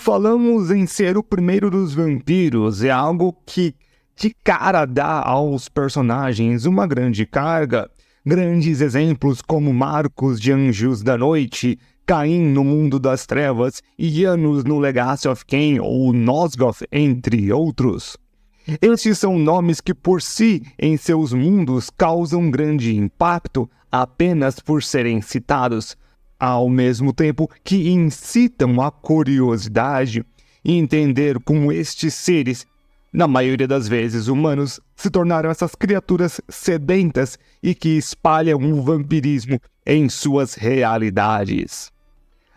falamos em ser o primeiro dos vampiros, é algo que de cara dá aos personagens uma grande carga. Grandes exemplos como Marcos de Anjos da Noite, Caim no Mundo das Trevas, Janus no Legacy of Kain ou Nosgoth, entre outros. Estes são nomes que por si, em seus mundos, causam grande impacto apenas por serem citados, ao mesmo tempo que incitam a curiosidade e entender como estes seres, na maioria das vezes humanos, se tornaram essas criaturas sedentas e que espalham o vampirismo em suas realidades.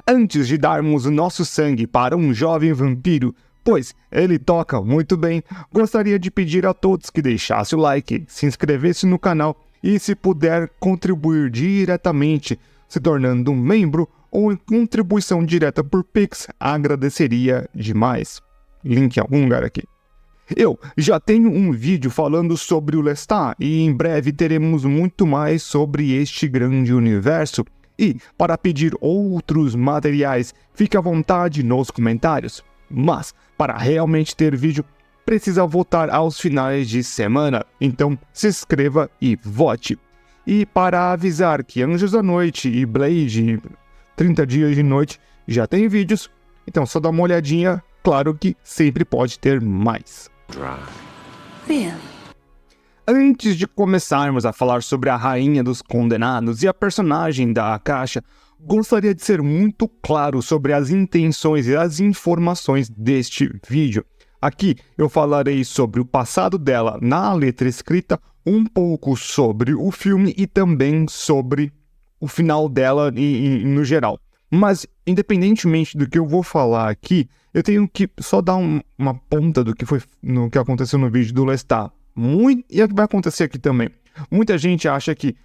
Antes de darmos o nosso sangue para um jovem vampiro, pois ele toca muito bem, gostaria de pedir a todos que deixassem o like, se inscrevesse no canal e, se puder, contribuir diretamente, se tornando um membro ou em contribuição direta por Pix, agradeceria demais. Link em algum lugar aqui. Eu já tenho um vídeo falando sobre o Lestat e em breve teremos muito mais sobre este grande universo. E, para pedir outros materiais, fique à vontade nos comentários. Mas, para realmente ter vídeo, precisa votar aos finais de semana. Então, se inscreva e vote. E para avisar que Anjos da Noite e Blade 30 Dias de Noite já tem vídeos, então só dá uma olhadinha, claro que sempre pode ter mais. Antes de começarmos a falar sobre a Rainha dos Condenados e a personagem da Akasha, gostaria de ser muito claro sobre as intenções e as informações deste vídeo. Aqui eu falarei sobre o passado dela na letra escrita, um pouco sobre o filme e também sobre o final dela no geral. Mas, independentemente do que eu vou falar aqui, eu tenho que só dar uma ponta do que foi no que aconteceu no vídeo do Lestat. E é o que vai acontecer aqui também. Muita gente acha que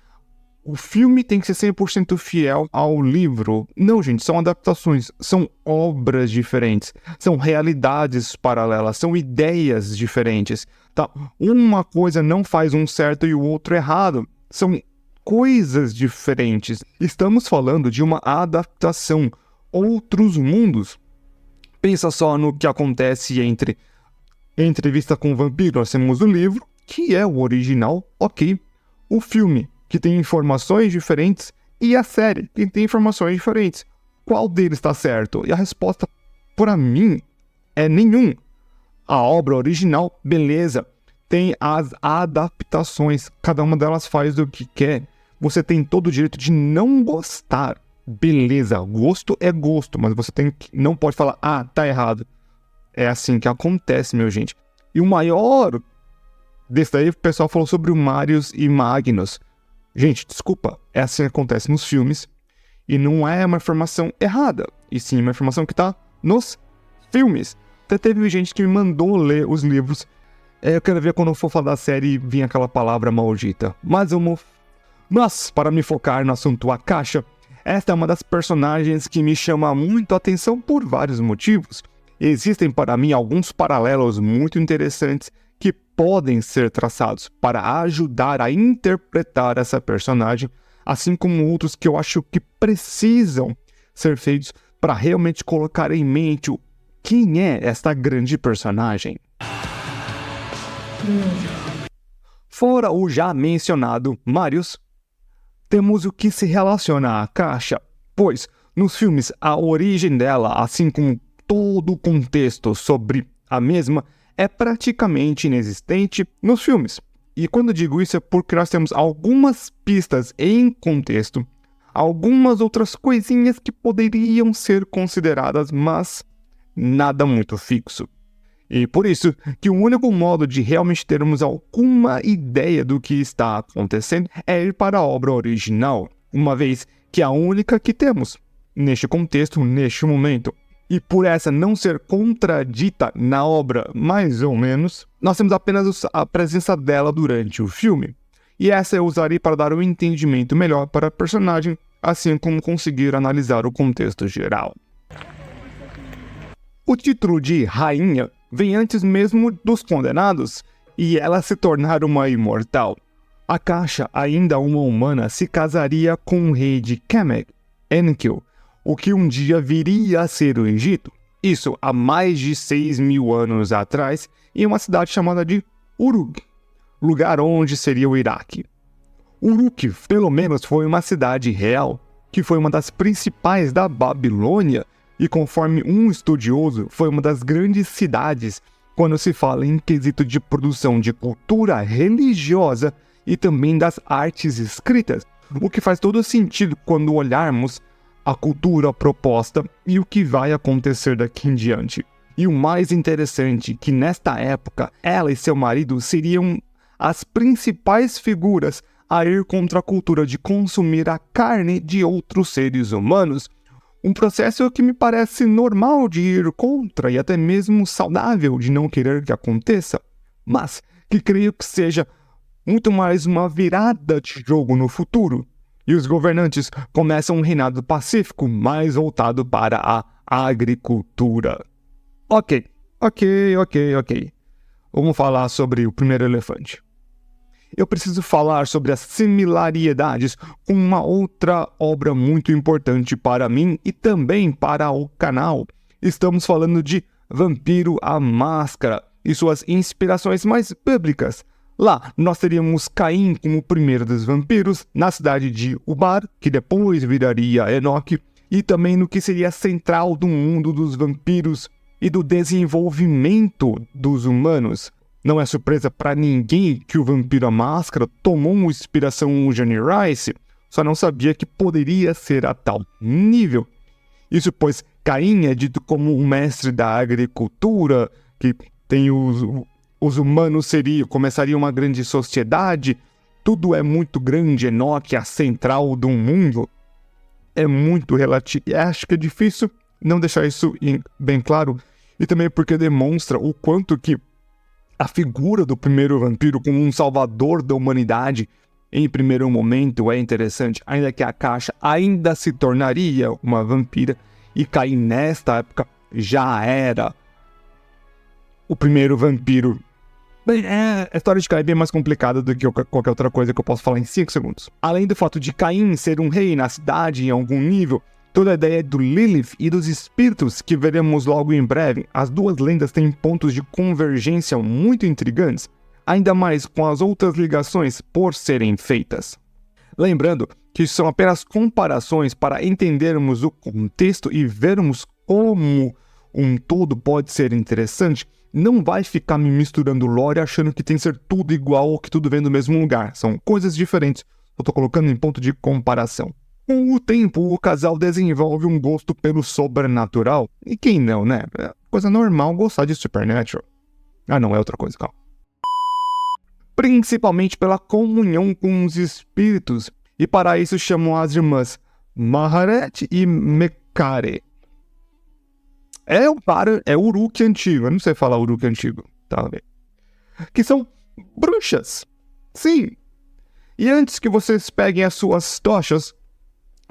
o filme tem que ser 100% fiel ao livro. Não, gente, são adaptações, são obras diferentes, são realidades paralelas, são ideias diferentes. Tá? Uma coisa não faz um certo e o outro errado. São coisas diferentes. Estamos falando de uma adaptação, outros mundos. Pensa só no que acontece entre Entrevista com o Vampiro. Nós temos o livro, que é o original, ok. O filme, que tem informações diferentes, e a série, que tem informações diferentes. Qual deles está certo? E a resposta, para mim, é nenhum. A obra original, beleza, tem as adaptações, cada uma delas faz o que quer. Você tem todo o direito de não gostar. Beleza, gosto é gosto, mas você não pode falar, tá errado. É assim que acontece, meu gente. E o maior desse daí, o pessoal falou sobre o Marius e Magnus. Gente, desculpa, é assim que acontece nos filmes. E não é uma informação errada, e sim uma informação que tá nos filmes. Até teve gente que me mandou ler os livros. Eu quero ver quando eu for falar da série vir aquela palavra maldita. Mas, para me focar no assunto Akasha, esta é uma das personagens que me chama muito a atenção por vários motivos. Existem para mim alguns paralelos muito interessantes que podem ser traçados para ajudar a interpretar essa personagem, assim como outros que eu acho que precisam ser feitos para realmente colocar em mente quem é esta grande personagem. Fora o já mencionado Marius, temos o que se relaciona à Akasha, pois nos filmes a origem dela, assim como todo o contexto sobre a mesma, é praticamente inexistente nos filmes. E quando digo isso é porque nós temos algumas pistas em contexto, algumas outras coisinhas que poderiam ser consideradas, mas nada muito fixo. E por isso que o único modo de realmente termos alguma ideia do que está acontecendo é ir para a obra original, uma vez que é a única que temos neste contexto, neste momento. E por essa não ser contradita na obra, mais ou menos, nós temos apenas a presença dela durante o filme. E essa eu usarei para dar um entendimento melhor para a personagem, assim como conseguir analisar o contexto geral. O título de Rainha vem antes mesmo dos Condenados, e ela se tornar uma imortal. Akasha, ainda uma humana, se casaria com o rei de Kemek, Enkill, o que um dia viria a ser o Egito. isso há mais de 6.000 anos atrás, em uma cidade chamada de Uruk, lugar onde seria o Iraque. Uruk, pelo menos, foi uma cidade real, que foi uma das principais da Babilônia, e conforme um estudioso, foi uma das grandes cidades quando se fala em quesito de produção de cultura religiosa e também das artes escritas, o que faz todo sentido quando olharmos a cultura proposta e o que vai acontecer daqui em diante. E o mais interessante é que nesta época, ela e seu marido seriam as principais figuras a ir contra a cultura de consumir a carne de outros seres humanos. Um processo que me parece normal de ir contra e até mesmo saudável de não querer que aconteça, mas que creio que seja muito mais uma virada de jogo no futuro. E os governantes começam um reinado pacífico mais voltado para a agricultura. Ok. Vamos falar sobre o primeiro elefante. Eu preciso falar sobre as similaridades com uma outra obra muito importante para mim e também para o canal. Estamos falando de Vampiro à Máscara e suas inspirações mais bíblicas. Lá, nós teríamos Caim como o primeiro dos vampiros, na cidade de Ubar, que depois viraria Enoque, e também no que seria central do mundo dos vampiros e do desenvolvimento dos humanos. Não é surpresa para ninguém que o Vampiro à Máscara tomou uma inspiração no Johnny Rice, só não sabia que poderia ser a tal nível. Isso pois Caim é dito como um mestre da agricultura, que tem os humanos começariam uma grande sociedade, tudo é muito grande, Enoque, a central do mundo. É muito relativo, acho que é difícil não deixar isso bem claro, e também porque demonstra o quanto que a figura do primeiro vampiro como um salvador da humanidade, em primeiro momento, é interessante, ainda que a Caixa ainda se tornaria uma vampira, e Caim nesta época já era o primeiro vampiro. Bem, a história de Caim é bem mais complicada do que qualquer outra coisa que eu posso falar em 5 segundos. Além do fato de Caim ser um rei na cidade em algum nível, toda a ideia do Lilith e dos espíritos que veremos logo em breve, as duas lendas têm pontos de convergência muito intrigantes, ainda mais com as outras ligações por serem feitas. Lembrando que são apenas comparações para entendermos o contexto e vermos como um todo pode ser interessante. Não vai ficar me misturando lore achando que tem que ser tudo igual ou que tudo vem do mesmo lugar. São coisas diferentes. Eu estou colocando em ponto de comparação. Com o tempo, o casal desenvolve um gosto pelo sobrenatural. E quem não, né? É coisa normal gostar de Supernatural. Ah, não, é outra coisa, calma. Principalmente pela comunhão com os espíritos. E para isso chamam as irmãs Maharet e Mekare. É Uruk antigo, eu não sei falar Uruk antigo, tá bem? Que são bruxas. Sim. E antes que vocês peguem as suas tochas,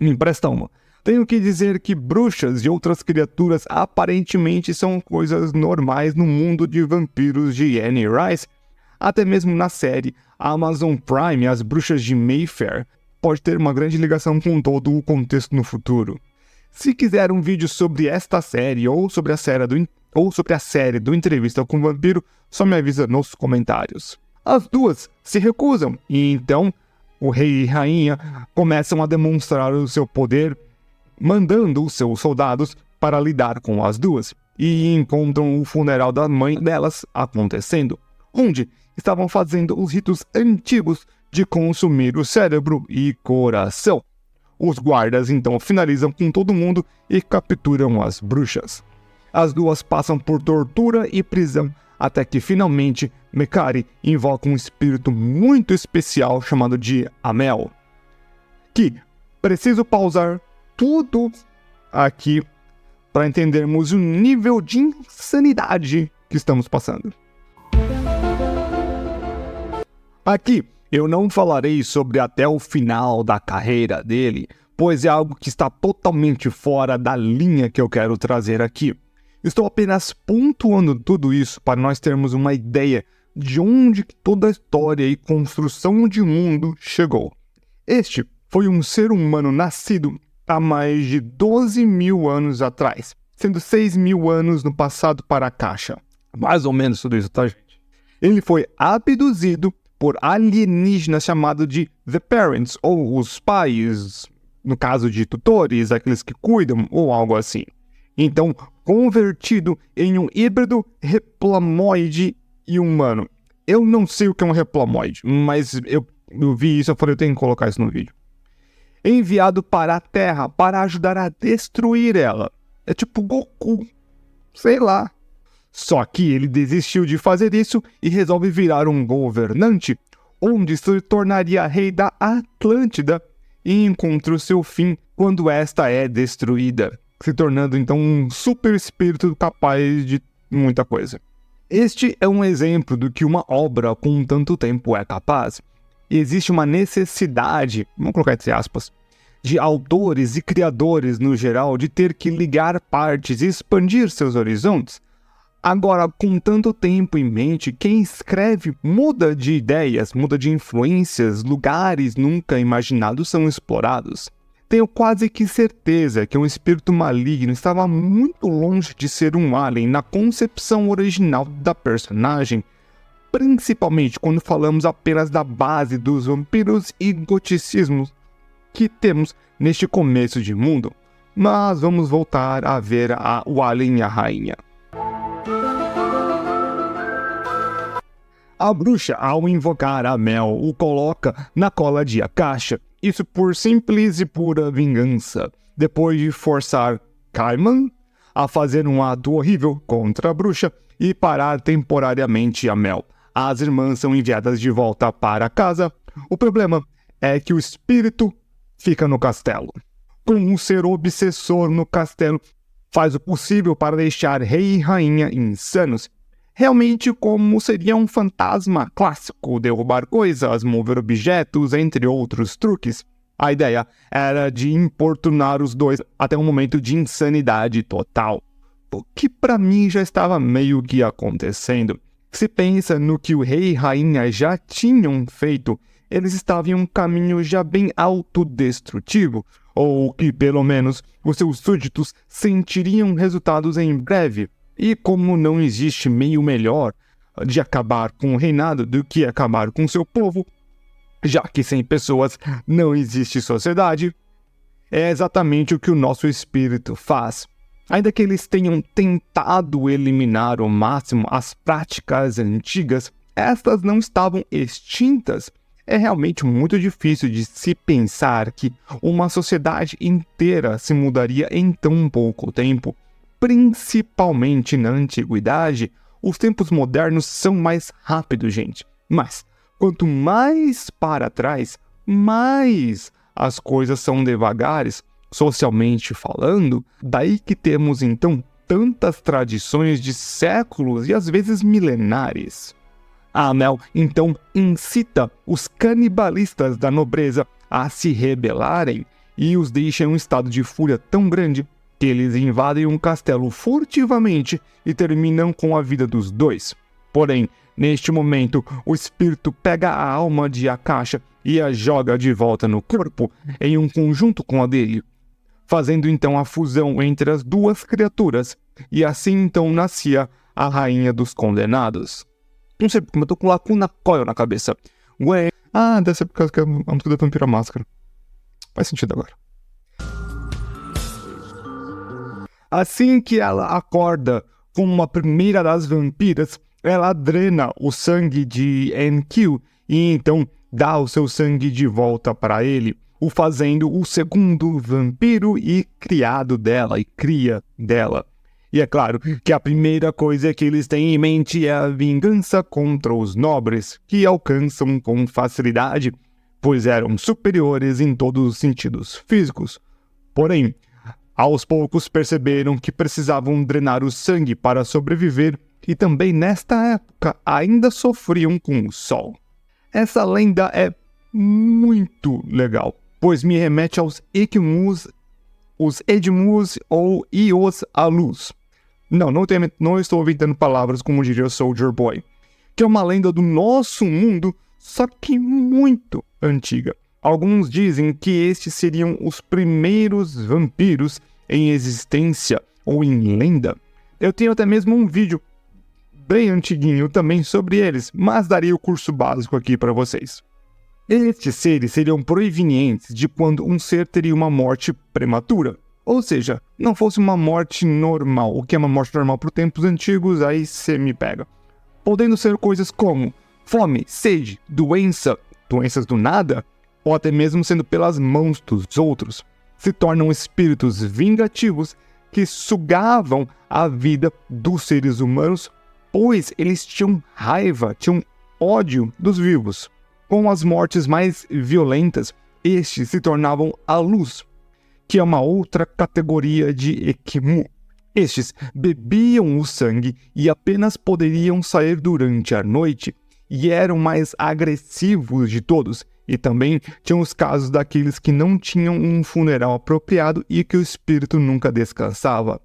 me empresta uma. Tenho que dizer que bruxas e outras criaturas aparentemente são coisas normais no mundo de vampiros de Anne Rice. Até mesmo na série Amazon Prime, as bruxas de Mayfair pode ter uma grande ligação com todo o contexto no futuro. Se quiser um vídeo sobre esta série ou sobre a série do Entrevista com o Vampiro, só me avisa nos comentários. As duas se recusam e então o rei e rainha começam a demonstrar o seu poder, mandando os seus soldados para lidar com as duas, e encontram o funeral da mãe delas acontecendo, onde estavam fazendo os ritos antigos de consumir o cérebro e coração. Os guardas então finalizam com todo mundo e capturam as bruxas. As duas passam por tortura e prisão, até que finalmente Mekari invoca um espírito muito especial chamado de Amel. Que preciso pausar tudo aqui para entendermos o nível de insanidade que estamos passando. Aqui eu não falarei sobre até o final da carreira dele, pois é algo que está totalmente fora da linha que eu quero trazer aqui. Estou apenas pontuando tudo isso para nós termos uma ideia de onde toda a história e construção de mundo chegou. Este foi um ser humano nascido há mais de 12.000 anos atrás. sendo 6.000 anos no passado para a caixa. Mais ou menos tudo isso, tá, gente? Ele foi abduzido por alienígenas chamados de The Parents, ou os pais, no caso de tutores, aqueles que cuidam, ou algo assim. Então, convertido em um híbrido replamoide e humano. Eu não sei o que é um replamoide, mas eu vi isso e falei, eu tenho que colocar isso no vídeo. Enviado para a Terra para ajudar a destruir ela. É tipo Goku, sei lá. Só que ele desistiu de fazer isso e resolve virar um governante, onde se tornaria rei da Atlântida e encontra o seu fim quando esta é destruída, se tornando então um super espírito capaz de muita coisa. Este é um exemplo do que uma obra com tanto tempo é capaz. Existe uma necessidade, vamos colocar entre aspas, de autores e criadores no geral de ter que ligar partes e expandir seus horizontes. Agora, com tanto tempo em mente, quem escreve muda de ideias, muda de influências, lugares nunca imaginados são explorados. Tenho quase que certeza que um espírito maligno estava muito longe de ser um alien na concepção original da personagem, principalmente quando falamos apenas da base dos vampiros e goticismo que temos neste começo de mundo. Mas vamos voltar a ver o Alien e a Rainha. A bruxa, ao invocar a Mel, o coloca na cola de Akasha, isso por simples e pura vingança, depois de forçar Kaiman a fazer um ato horrível contra a bruxa e parar temporariamente a Mel. As irmãs são enviadas de volta para casa. O problema é que o espírito fica no castelo. Com um ser obsessor no castelo, faz o possível para deixar rei e rainha insanos. Realmente como seria um fantasma clássico, derrubar coisas, mover objetos, entre outros truques. A ideia era de importunar os dois até um momento de insanidade total. O que para mim já estava meio que acontecendo. Se pensa no que o rei e rainha já tinham feito, eles estavam em um caminho já bem autodestrutivo, ou que pelo menos os seus súditos sentiriam resultados em breve. E como não existe meio melhor de acabar com o reinado do que acabar com seu povo, já que sem pessoas não existe sociedade, é exatamente o que o nosso espírito faz. Ainda que eles tenham tentado eliminar ao máximo as práticas antigas, estas não estavam extintas. É realmente muito difícil de se pensar que uma sociedade inteira se mudaria em tão pouco tempo. Principalmente na antiguidade, os tempos modernos são mais rápidos, gente. Mas, quanto mais para trás, mais as coisas são devagares, socialmente falando. Daí que temos, então, tantas tradições de séculos e às vezes milenares. A Mel, então, incita os canibalistas da nobreza a se rebelarem e os deixa em um estado de fúria tão grande que eles invadem um castelo furtivamente e terminam com a vida dos dois. Porém, neste momento, o espírito pega a alma de Akasha e a joga de volta no corpo em um conjunto com a dele, fazendo então a fusão entre as duas criaturas, e assim então nascia a Rainha dos Condenados. Não sei porque eu tô com Lacuna Coil na cabeça. Ué, deve ser por causa que é a música da Vampira Máscara. Faz sentido agora. Assim que ela acorda como a primeira das vampiras, ela drena o sangue de Enkil e então dá o seu sangue de volta para ele, o fazendo o segundo vampiro e criado dela, e cria dela. E é claro que a primeira coisa que eles têm em mente é a vingança contra os nobres, que alcançam com facilidade, pois eram superiores em todos os sentidos físicos. Porém, aos poucos perceberam que precisavam drenar o sangue para sobreviver e também nesta época ainda sofriam com o sol. Essa lenda é muito legal, pois me remete aos Equmus, os Edmus ou Ios Alus. Não estou inventando palavras como diria o Soldier Boy, que é uma lenda do nosso mundo, só que muito antiga. Alguns dizem que estes seriam os primeiros vampiros em existência, ou em lenda. Eu tenho até mesmo um vídeo bem antiguinho também sobre eles, mas daria o curso básico aqui para vocês. Estes seres seriam provenientes de quando um ser teria uma morte prematura, ou seja, não fosse uma morte normal. O que é uma morte normal para os tempos antigos, aí você me pega. Podendo ser coisas como fome, sede, doenças do nada, ou até mesmo sendo pelas mãos dos outros. Se tornam espíritos vingativos que sugavam a vida dos seres humanos, pois eles tinham raiva, tinham ódio dos vivos. Com as mortes mais violentas, estes se tornavam a luz, que é uma outra categoria de Ekimu. Estes bebiam o sangue e apenas poderiam sair durante a noite, e eram mais agressivos de todos. E também tinham os casos daqueles que não tinham um funeral apropriado e que o espírito nunca descansava.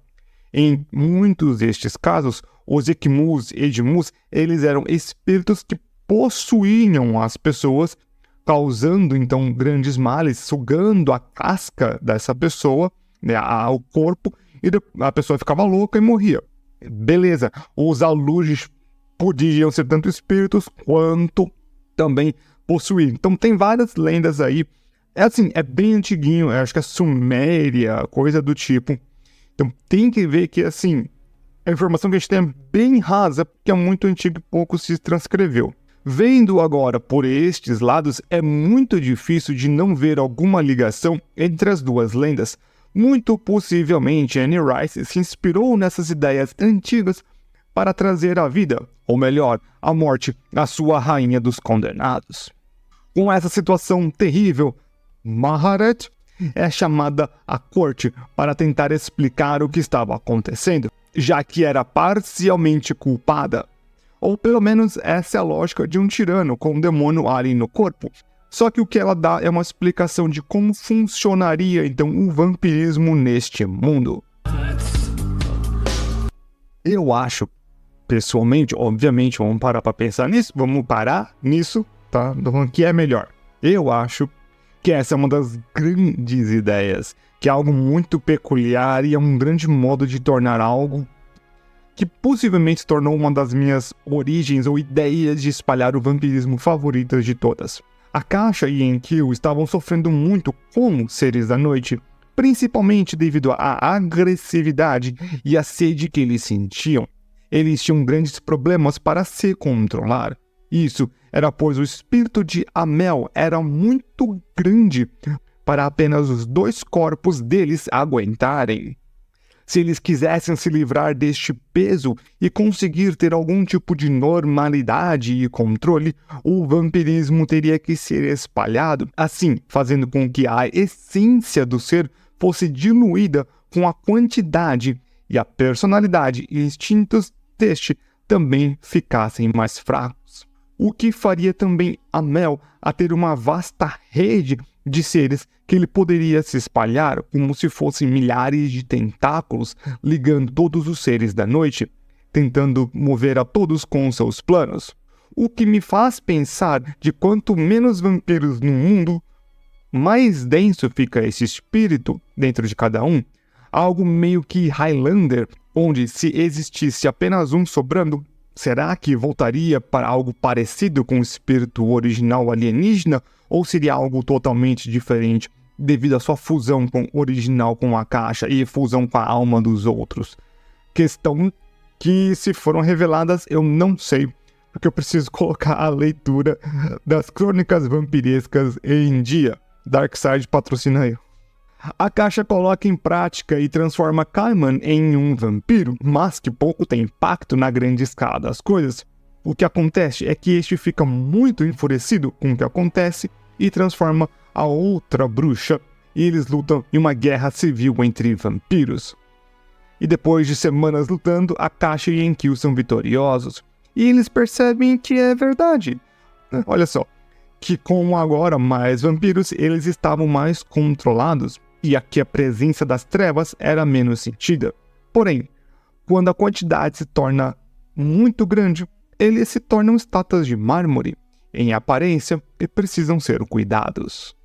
Em muitos destes casos, os Ekimus e Edmus, eles eram espíritos que possuíam as pessoas, causando então grandes males, sugando a casca dessa pessoa, né, o corpo, e a pessoa ficava louca e morria. Beleza, os aluges podiam ser tanto espíritos quanto também possuir. Então tem várias lendas aí. É bem antiguinho, acho que é Suméria, coisa do tipo. Então tem que ver que, assim, a informação que a gente tem é bem rasa, porque é muito antigo e pouco se transcreveu. Vendo agora por estes lados, é muito difícil de não ver alguma ligação entre as duas lendas. Muito possivelmente Anne Rice se inspirou nessas ideias antigas para trazer à vida, ou melhor, à morte, a sua rainha dos condenados. Com essa situação terrível, Maharet é chamada à corte para tentar explicar o que estava acontecendo, já que era parcialmente culpada. Ou pelo menos essa é a lógica de um tirano com um demônio alien no corpo. Só que o que ela dá é uma explicação de como funcionaria então o vampirismo neste mundo. Eu acho, pessoalmente, obviamente, vamos parar para pensar nisso, tá? O que é melhor? Eu acho que essa é uma das grandes ideias, que é algo muito peculiar e é um grande modo de tornar algo que possivelmente se tornou uma das minhas origens ou ideias de espalhar o vampirismo favoritas de todas. A Caixa e Enkyo estavam sofrendo muito como seres da noite, principalmente devido à agressividade e à sede que eles sentiam. Eles tinham grandes problemas para se controlar. Isso era pois o espírito de Amel era muito grande para apenas os 2 corpos deles aguentarem. Se eles quisessem se livrar deste peso e conseguir ter algum tipo de normalidade e controle, o vampirismo teria que ser espalhado, assim fazendo com que a essência do ser fosse diluída com a quantidade e a personalidade e instintos deste também ficassem mais fracos. O que faria também Amel a ter uma vasta rede de seres que ele poderia se espalhar como se fossem milhares de tentáculos ligando todos os seres da noite, tentando mover a todos com seus planos. O que me faz pensar de quanto menos vampiros no mundo, mais denso fica esse espírito dentro de cada um. Algo meio que Highlander, onde se existisse apenas um sobrando, será que voltaria para algo parecido com o espírito original alienígena ou seria algo totalmente diferente devido à sua fusão com o original com a Caixa e fusão com a alma dos outros? Questão que, se foram reveladas, eu não sei, porque eu preciso colocar a leitura das crônicas vampirescas em dia. Darkseid patrocina aí. A Caixa coloca em prática e transforma Kaiman em um vampiro, mas que pouco tem impacto na grande escala das coisas. O que acontece é que este fica muito enfurecido com o que acontece e transforma a outra bruxa, e eles lutam em uma guerra civil entre vampiros. E depois de semanas lutando, a Caixa e Enkyo são vitoriosos, e eles percebem que é verdade. Olha só, que com agora mais vampiros, eles estavam mais controlados, e aqui a presença das trevas era menos sentida. Porém, quando a quantidade se torna muito grande, eles se tornam estátuas de mármore, em aparência, e precisam ser cuidados.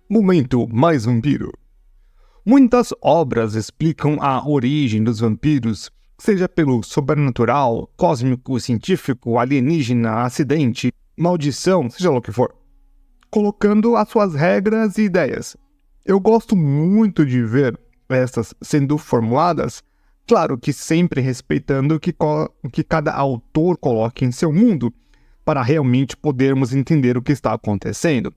Momento mais vampiro. Muitas obras explicam a origem dos vampiros, seja pelo sobrenatural, cósmico, científico, alienígena, acidente, maldição, seja lá o que for, colocando as suas regras e ideias. Eu gosto muito de ver essas sendo formuladas, claro que sempre respeitando o que cada autor coloca em seu mundo, para realmente podermos entender o que está acontecendo.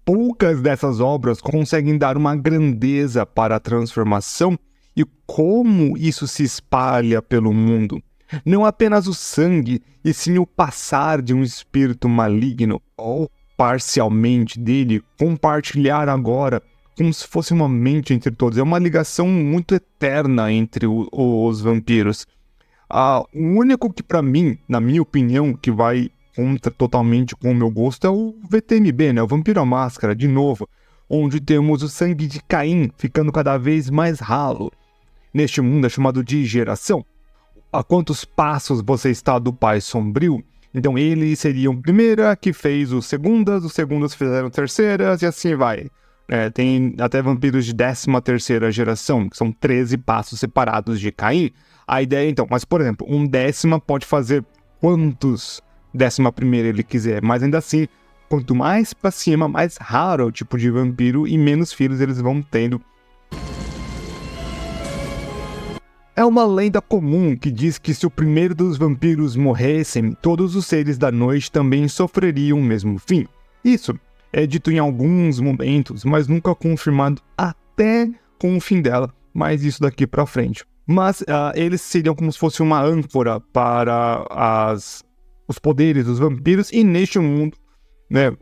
Poucas dessas obras conseguem dar uma grandeza para a transformação e como isso se espalha pelo mundo. Não apenas o sangue, e sim o passar de um espírito maligno, ou parcialmente dele, compartilhar agora, como se fosse uma mente entre todos. É uma ligação muito eterna entre os vampiros. O único que, para mim, na minha opinião, que vai contra totalmente com o meu gosto é o VTMB, né? O Vampiro à Máscara, de novo, onde temos o sangue de Caim ficando cada vez mais ralo. Neste mundo é chamado de geração. A quantos passos você está do Pai Sombrio? Então ele seria o primeira que fez os segundos fizeram terceiras e assim vai. Tem até vampiros de 13ª geração, que são 13 passos separados de Caim. A ideia então, mas por exemplo, um 10ª pode fazer quantos 11ª ele quiser, mas ainda assim, quanto mais pra cima, mais raro é o tipo de vampiro e menos filhos eles vão tendo. É uma lenda comum que diz que se o primeiro dos vampiros morressem, todos os seres da noite também sofreriam o mesmo fim. Isso é dito em alguns momentos, mas nunca confirmado até com o fim dela, mas isso daqui pra frente. Mas eles seriam como se fosse uma âncora para os poderes dos vampiros, e neste mundo, né,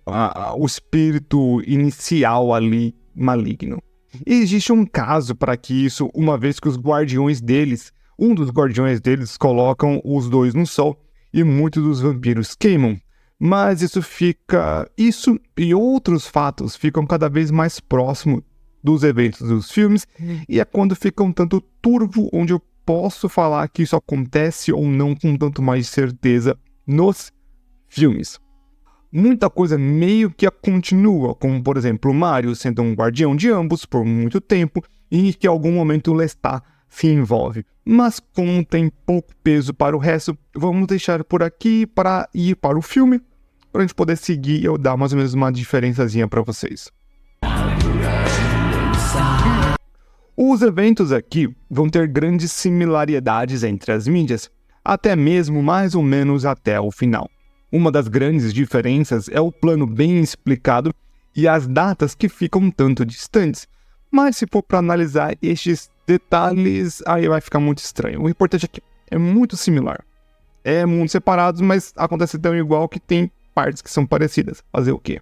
o espírito inicial ali maligno. E existe um caso para que isso, uma vez que os guardiões deles, um dos guardiões deles colocam os dois no sol e muitos dos vampiros queimam. Mas isso e outros fatos ficam cada vez mais próximos dos eventos dos filmes, e é quando fica um tanto turvo, onde eu posso falar que isso acontece ou não com tanto mais certeza nos filmes. Muita coisa meio que continua, como por exemplo o Mario sendo um guardião de ambos por muito tempo e que em algum momento o Lestat se envolve. Mas como tem pouco peso para o resto, vamos deixar por aqui para ir para o filme, para a gente poder seguir e eu dar mais ou menos uma diferençazinha para vocês. Os eventos aqui vão ter grandes similaridades entre as mídias, até mesmo mais ou menos até o final. Uma das grandes diferenças é o plano bem explicado e as datas que ficam um tanto distantes, mas se for para analisar estes detalhes, aí vai ficar muito estranho. O importante é que é muito similar. É mundos separados, mas acontece tão igual que tem partes que são parecidas. Fazer o quê?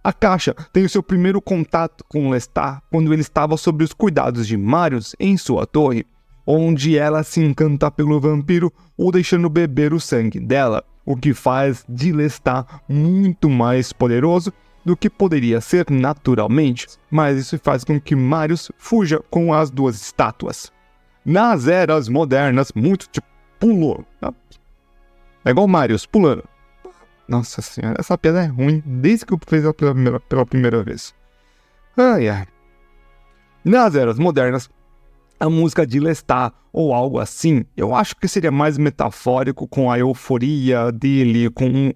A Caixa tem o seu primeiro contato com Lestat quando ele estava sob os cuidados de Marius em sua torre, onde ela se encanta pelo vampiro ou deixando beber o sangue dela, o que faz de Lestat muito mais poderoso do que poderia ser naturalmente, mas isso faz com que Marius fuja com as duas estátuas. Nas eras modernas, muito tipo pulou. É igual Marius pulando. Nossa senhora, essa piada é ruim desde que eu fiz ela pela primeira vez. Ai, ai. Nas eras modernas, a música de Lestat ou algo assim, eu acho que seria mais metafórico com a euforia dele, com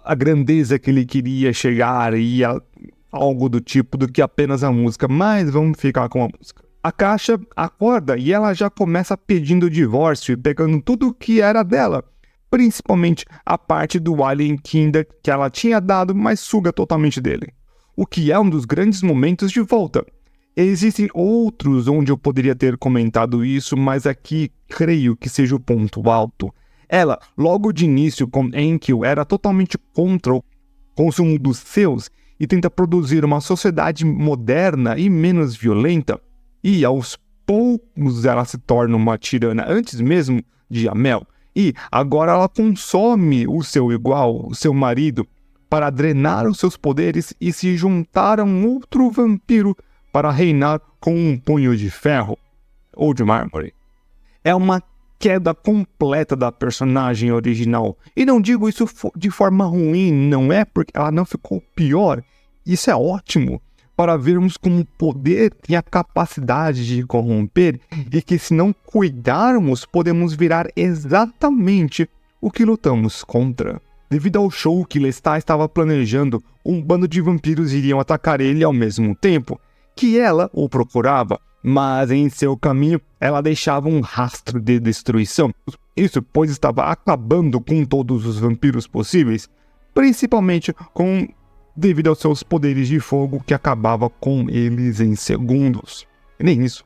a grandeza que ele queria chegar e algo do tipo do que apenas a música, mas vamos ficar com a música. A Caixa acorda e ela já começa pedindo divórcio e pegando tudo que era dela, principalmente a parte do Alien Kinder que ela tinha dado, mas suga totalmente dele. O que é um dos grandes momentos de volta. Existem outros onde eu poderia ter comentado isso, mas aqui creio que seja o ponto alto. Ela, logo de início com Enkill, era totalmente contra o consumo dos seus e tenta produzir uma sociedade moderna e menos violenta. E aos poucos ela se torna uma tirana antes mesmo de Amell. E agora ela consome o seu igual, o seu marido, para drenar os seus poderes e se juntar a um outro vampiro para reinar com um punho de ferro ou de mármore. É uma queda completa da personagem original. E não digo isso de forma ruim, não é porque ela não ficou pior. Isso é ótimo. para vermos como o poder tem a capacidade de corromper e que, se não cuidarmos, podemos virar exatamente o que lutamos contra. Devido ao show que Lestat estava planejando, um bando de vampiros iriam atacar ele ao mesmo tempo que ela o procurava, mas em seu caminho ela deixava um rastro de destruição. Isso pois estava acabando com todos os vampiros possíveis, principalmente devido aos seus poderes de fogo que acabava com eles em segundos. E nem isso.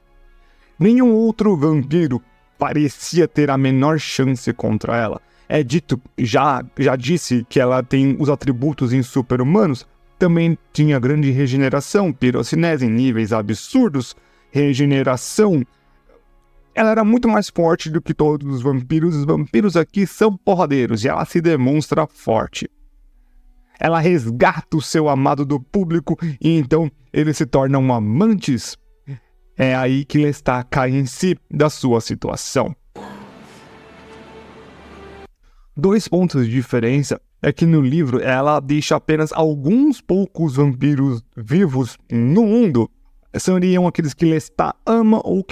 Nenhum outro vampiro parecia ter a menor chance contra ela. É dito, já disse que ela tem os atributos em super-humanos, também tinha grande regeneração, pirocinese em níveis absurdos, regeneração. Ela era muito mais forte do que todos os vampiros aqui são porradeiros e ela se demonstra forte. Ela resgata o seu amado do público e então ele se torna um amantes. É aí que Lestat cai em si da sua situação. 2 pontos de diferença é que no livro ela deixa apenas alguns poucos vampiros vivos no mundo. Seriam aqueles que Lestat ama ou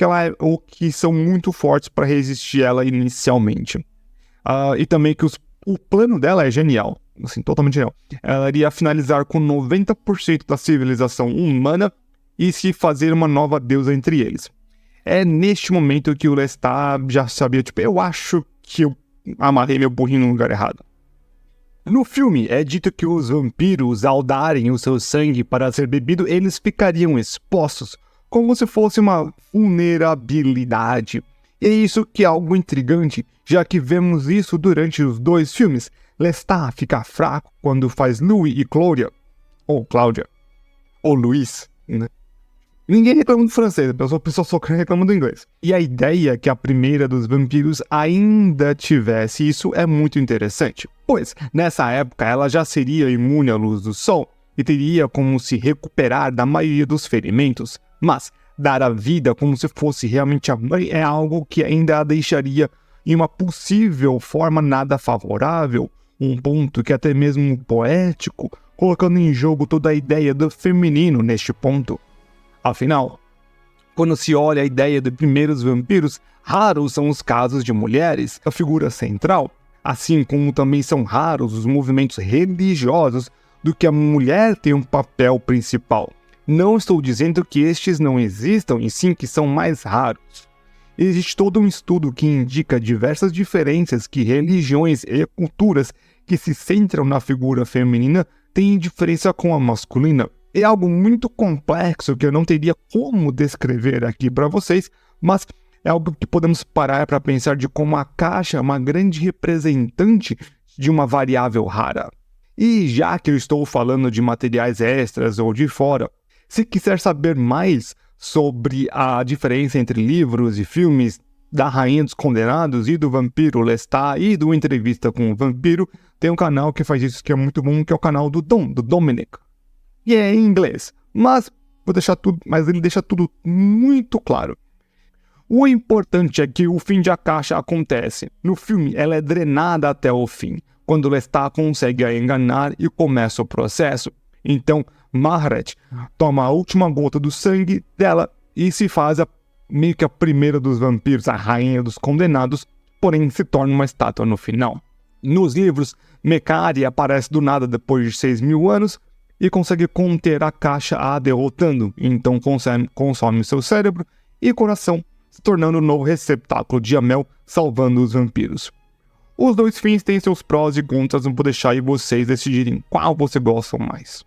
que são muito fortes para resistir ela inicialmente. E também que o plano dela é genial, assim, totalmente genial. Ela iria finalizar com 90% da civilização humana e se fazer uma nova deusa entre eles. É neste momento que o Lestat já sabia, eu acho que eu amarrei meu burrinho no lugar errado. No filme, é dito que os vampiros, ao darem o seu sangue para ser bebido, eles ficariam expostos, como se fosse uma vulnerabilidade. E é isso que é algo intrigante, já que vemos isso durante os 2 filmes. Lestat fica fraco quando faz Louis e Cláudia, ou Luiz, né? Ninguém reclama do francês, a pessoa só reclama do inglês. E a ideia que a primeira dos vampiros ainda tivesse isso é muito interessante, pois nessa época ela já seria imune à luz do sol e teria como se recuperar da maioria dos ferimentos, mas dar a vida como se fosse realmente a mãe é algo que ainda a deixaria em uma possível forma nada favorável, um ponto que é até mesmo poético, colocando em jogo toda a ideia do feminino neste ponto. Afinal, quando se olha a ideia de primeiros vampiros, raros são os casos de mulheres, a figura central, assim como também são raros os movimentos religiosos do que a mulher tem um papel principal. Não estou dizendo que estes não existam, e sim que são mais raros. Existe todo um estudo que indica diversas diferenças que religiões e culturas que se centram na figura feminina têm diferença com a masculina. É algo muito complexo que eu não teria como descrever aqui para vocês, mas é algo que podemos parar para pensar de como a caixa é uma grande representante de uma variável rara. E já que eu estou falando de materiais extras ou de fora, se quiser saber mais sobre a diferença entre livros e filmes da Rainha dos Condenados e do Vampiro Lestat e do Entrevista com o Vampiro, tem um canal que faz isso que é muito bom, que é o canal do Dominic. E é em inglês, mas ele deixa tudo muito claro. O importante é que o fim de A Caixa acontece. No filme, ela é drenada até o fim, quando Lestat consegue a enganar e começa o processo. Então, Maharet toma a última gota do sangue dela e se faz meio que a primeira dos vampiros, a Rainha dos Condenados, porém se torna uma estátua no final. Nos livros, Mekari aparece do nada depois de 6.000 anos, e consegue conter a caixa a derrotando, então consome seu cérebro e coração, se tornando o novo receptáculo de Amell, salvando os vampiros. Os 2 fins têm seus prós e contras, não vou deixar aí vocês decidirem qual você gosta mais.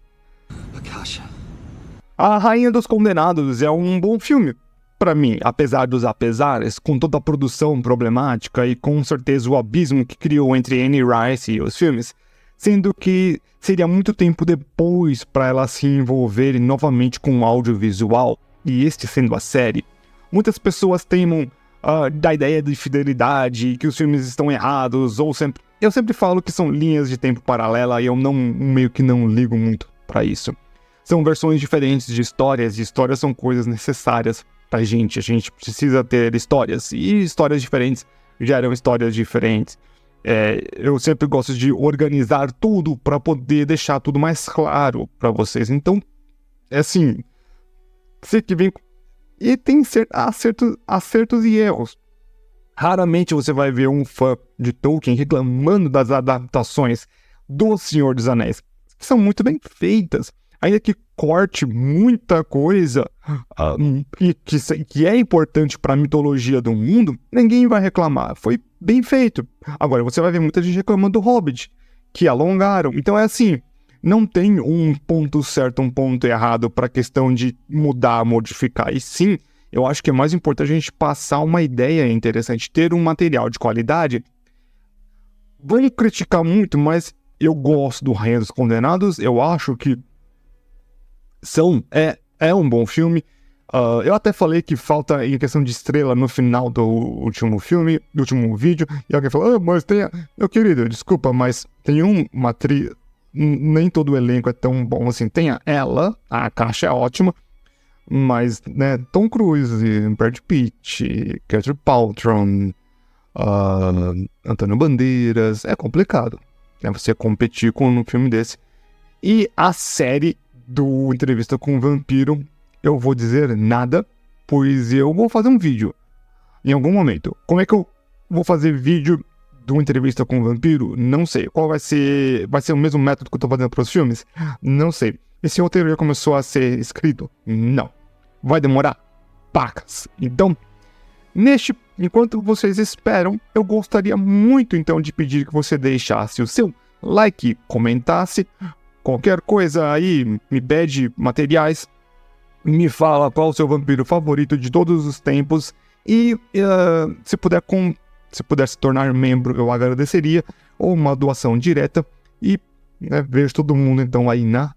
A Rainha dos Condenados é um bom filme, para mim, apesar dos apesares, com toda a produção problemática e com certeza o abismo que criou entre Anne Rice e os filmes, sendo que seria muito tempo depois para ela se envolver novamente com o audiovisual, e este sendo a série. Muitas pessoas teimam da ideia de fidelidade, que os filmes estão errados, eu sempre falo que são linhas de tempo paralela e eu meio que não ligo muito para isso. São versões diferentes de histórias, e histórias são coisas necessárias pra gente. A gente precisa ter histórias, e histórias diferentes geram histórias diferentes. Eu sempre gosto de organizar tudo para poder deixar tudo mais claro para vocês. Então, É assim, você que vem... E tem acertos e erros. Raramente você vai ver um fã de Tolkien reclamando das adaptações do Senhor dos Anéis, que são muito bem feitas, ainda que corte muita coisa que é importante para a mitologia do mundo, ninguém vai reclamar. Foi bem feito. Agora, você vai ver muita gente reclamando do Hobbit, que alongaram. Então é assim, não tem um ponto certo, um ponto errado para a questão de mudar, modificar. E sim, eu acho que é mais importante a gente passar uma ideia interessante, ter um material de qualidade. Vão criticar muito, mas eu gosto do Rainha dos Condenados, eu acho que é um bom filme. Eu até falei que falta em questão de estrela no final do último filme, do último vídeo, e alguém falou, mas tem... Meu querido, desculpa, mas tem uma atriz... Nem todo o elenco é tão bom assim. Tem ela, a caixa é ótima, mas, né, Tom Cruise, Brad Pitt, Catherine Paltrow, Antônio Bandeiras, é complicado, né, você competir com um filme desse. E a série do Entrevista com o Vampiro, eu vou dizer nada, pois eu vou fazer um vídeo em algum momento. Como é que eu vou fazer vídeo do Entrevista com o Vampiro? Não sei. Qual vai ser? Vai ser o mesmo método que eu tô fazendo para os filmes? Não sei. Esse roteiro já começou a ser escrito? Não. Vai demorar? Pacas. Então, enquanto vocês esperam, eu gostaria muito então de pedir que você deixasse o seu like, comentasse, qualquer coisa aí, me pede materiais, me fala qual o seu vampiro favorito de todos os tempos e se puder se tornar membro, eu agradeceria, ou uma doação direta e vejo todo mundo então aí na